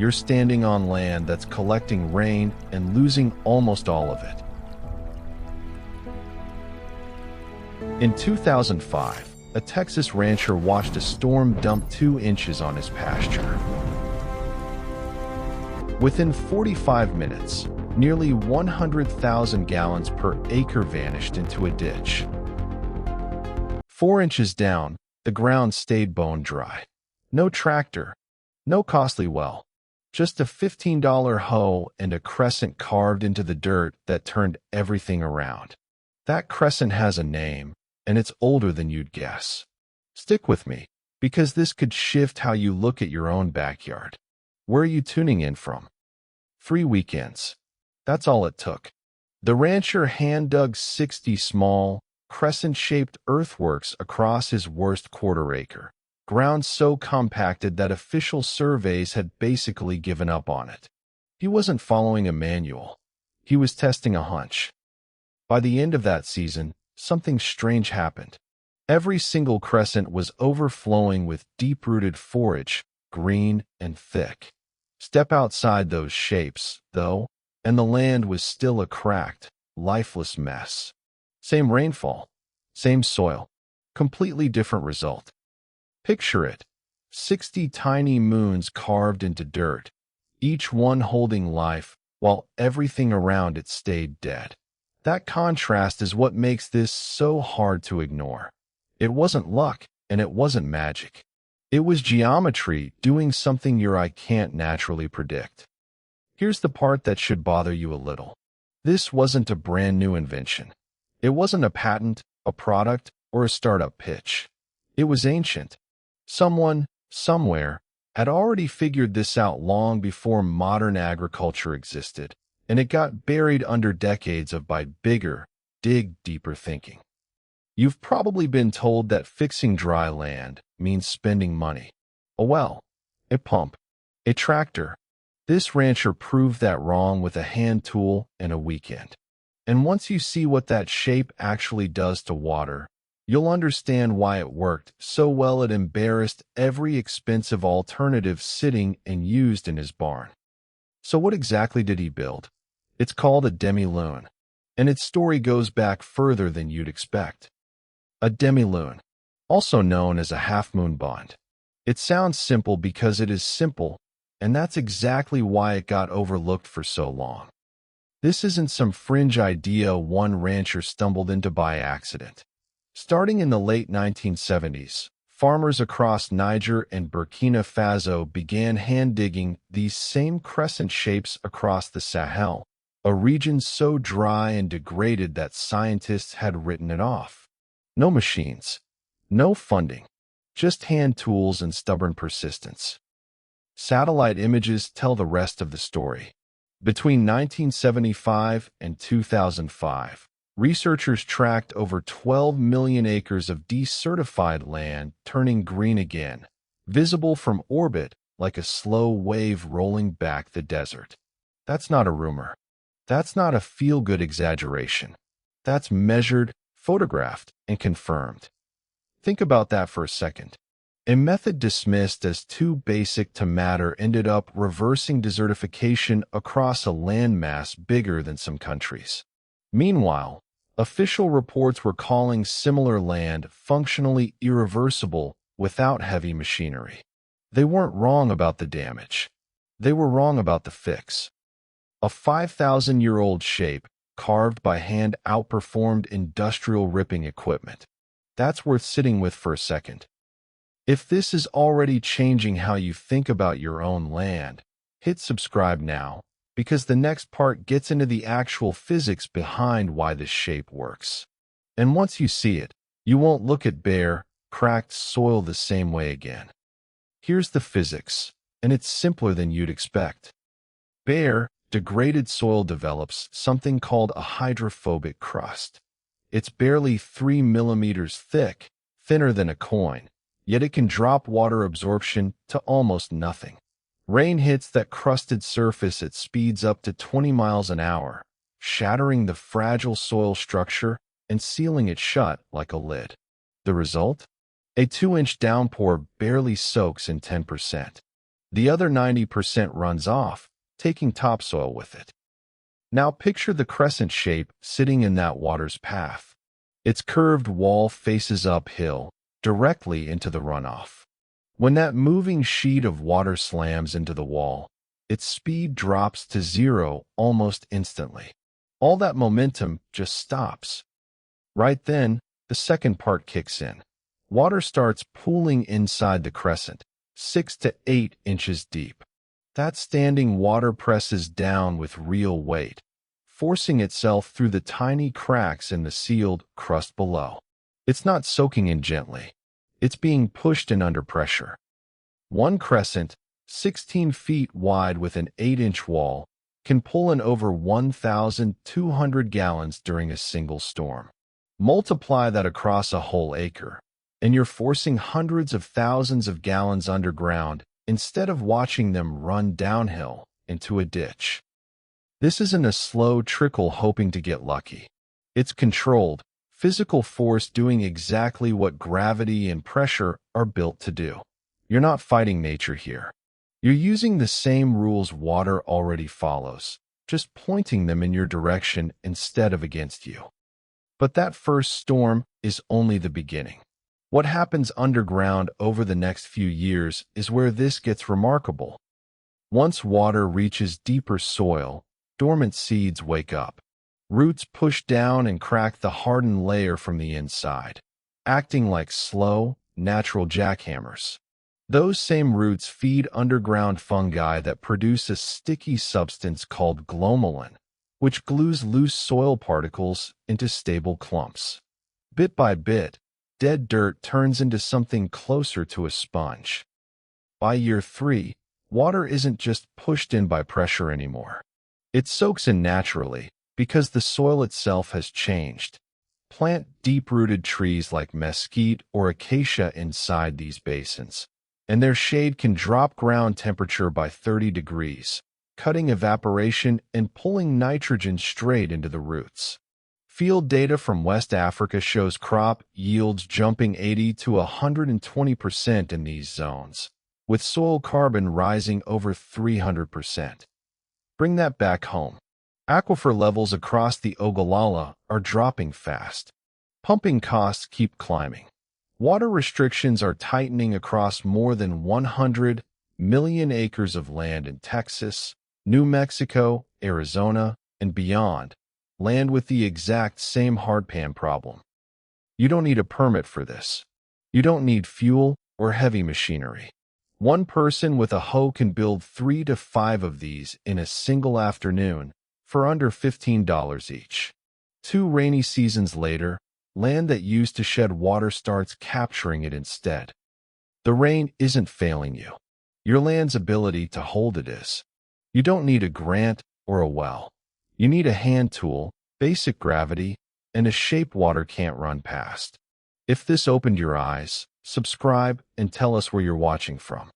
you're standing on land that's collecting rain and losing almost all of it. In 2005, a Texas rancher watched a storm dump 2 inches on his pasture. Within 45 minutes, nearly 100,000 gallons per acre vanished into a ditch. 4 inches down, the ground stayed bone dry. No tractor, no costly well, just a $15 hoe and a crescent carved into the dirt that turned everything around. That crescent has a name, and it's older than you'd guess. Stick with me, because this could shift how you look at your own backyard. Where are you tuning in from? 3 weekends. That's all it took. The rancher hand-dug 60 small, crescent-shaped earthworks across his worst quarter-acre, ground so compacted that official surveys had basically given up on it. He wasn't following a manual. He was testing a hunch. By the end of that season, something strange happened. Every single crescent was overflowing with deep-rooted forage, green and thick. Step outside those shapes, though, and the land was still a cracked, lifeless mess. Same rainfall, same soil, completely different result. Picture it, 60 tiny moons carved into dirt, each one holding life while everything around it stayed dead. That contrast is what makes this so hard to ignore. It wasn't luck, and it wasn't magic. It was geometry doing something your eye can't naturally predict. Here's the part that should bother you a little. This wasn't a brand new invention. It wasn't a patent, a product, or a startup pitch. It was ancient. Someone, somewhere, had already figured this out long before modern agriculture existed, and it got buried under decades of buy bigger, dig deeper thinking. You've probably been told that fixing dry land means spending money. A well, a pump, a tractor. This rancher proved that wrong with a hand tool and a weekend. And once you see what that shape actually does to water, you'll understand why it worked so well it embarrassed every expensive alternative sitting and used in his barn. So what exactly did he build? It's called a demi-lune, and its story goes back further than you'd expect. A demi-lune, also known as a half-moon bund. It sounds simple because it is simple, and that's exactly why it got overlooked for so long. This isn't some fringe idea one rancher stumbled into by accident. Starting in the late 1970s, farmers across Niger and Burkina Faso began hand-digging these same crescent shapes across the Sahel, a region so dry and degraded that scientists had written it off. No machines, no funding, just hand tools and stubborn persistence. Satellite images tell the rest of the story. Between 1975 and 2005, researchers tracked over 12 million acres of desertified land turning green again, visible from orbit like a slow wave rolling back the desert. That's not a rumor. That's not a feel-good exaggeration. That's measured, photographed, and confirmed. Think about that for a second. A method dismissed as too basic to matter ended up reversing desertification across a landmass bigger than some countries. Meanwhile, official reports were calling similar land functionally irreversible without heavy machinery. They weren't wrong about the damage. They were wrong about the fix. A 5,000-year-old shape carved by hand outperformed industrial ripping equipment. That's worth sitting with for a second. If this is already changing how you think about your own land, hit subscribe now, because the next part gets into the actual physics behind why this shape works. And once you see it, you won't look at bare, cracked soil the same way again. Here's the physics, and it's simpler than you'd expect. Bare, degraded soil develops something called a hydrophobic crust. It's barely 3 millimeters thick, thinner than a coin, yet it can drop water absorption to almost nothing. Rain hits that crusted surface at speeds up to 20 miles an hour, shattering the fragile soil structure and sealing it shut like a lid. The result? A 2-inch downpour barely soaks in 10%. The other 90% runs off, taking topsoil with it. Now picture the crescent shape sitting in that water's path. Its curved wall faces uphill, directly into the runoff. When that moving sheet of water slams into the wall, its speed drops to zero almost instantly. All that momentum just stops. Right then, the second part kicks in. Water starts pooling inside the crescent, 6 to 8 inches deep. That standing water presses down with real weight, forcing itself through the tiny cracks in the sealed crust below. It's not soaking in gently. It's being pushed in under pressure. One crescent, 16 feet wide with an 8-inch wall, can pull in over 1,200 gallons during a single storm. Multiply that across a whole acre, and you're forcing hundreds of thousands of gallons underground instead of watching them run downhill into a ditch. This isn't a slow trickle hoping to get lucky. It's controlled, physical force doing exactly what gravity and pressure are built to do. You're not fighting nature here. You're using the same rules water already follows, just pointing them in your direction instead of against you. But that first storm is only the beginning. What happens underground over the next few years is where this gets remarkable. Once water reaches deeper soil, dormant seeds wake up. Roots push down and crack the hardened layer from the inside, acting like slow, natural jackhammers. Those same roots feed underground fungi that produce a sticky substance called glomalin, which glues loose soil particles into stable clumps. Bit by bit, dead dirt turns into something closer to a sponge. By year 3, water isn't just pushed in by pressure anymore. It soaks in naturally because the soil itself has changed. Plant deep-rooted trees like mesquite or acacia inside these basins, and their shade can drop ground temperature by 30 degrees, cutting evaporation and pulling nitrogen straight into the roots. Field data from West Africa shows crop yields jumping 80 to 120% in these zones, with soil carbon rising over 300%. Bring that back home. Aquifer levels across the Ogallala are dropping fast. Pumping costs keep climbing. Water restrictions are tightening across more than 100 million acres of land in Texas, New Mexico, Arizona, and beyond, land with the exact same hardpan problem. You don't need a permit for this. You don't need fuel or heavy machinery. One person with a hoe can build 3 to 5 of these in a single afternoon for under $15 each. 2 rainy seasons later, land that used to shed water starts capturing it instead. The rain isn't failing you. Your land's ability to hold it is. You don't need a grant or a well. You need a hand tool, basic gravity, and a shape water can't run past. If this opened your eyes, subscribe and tell us where you're watching from.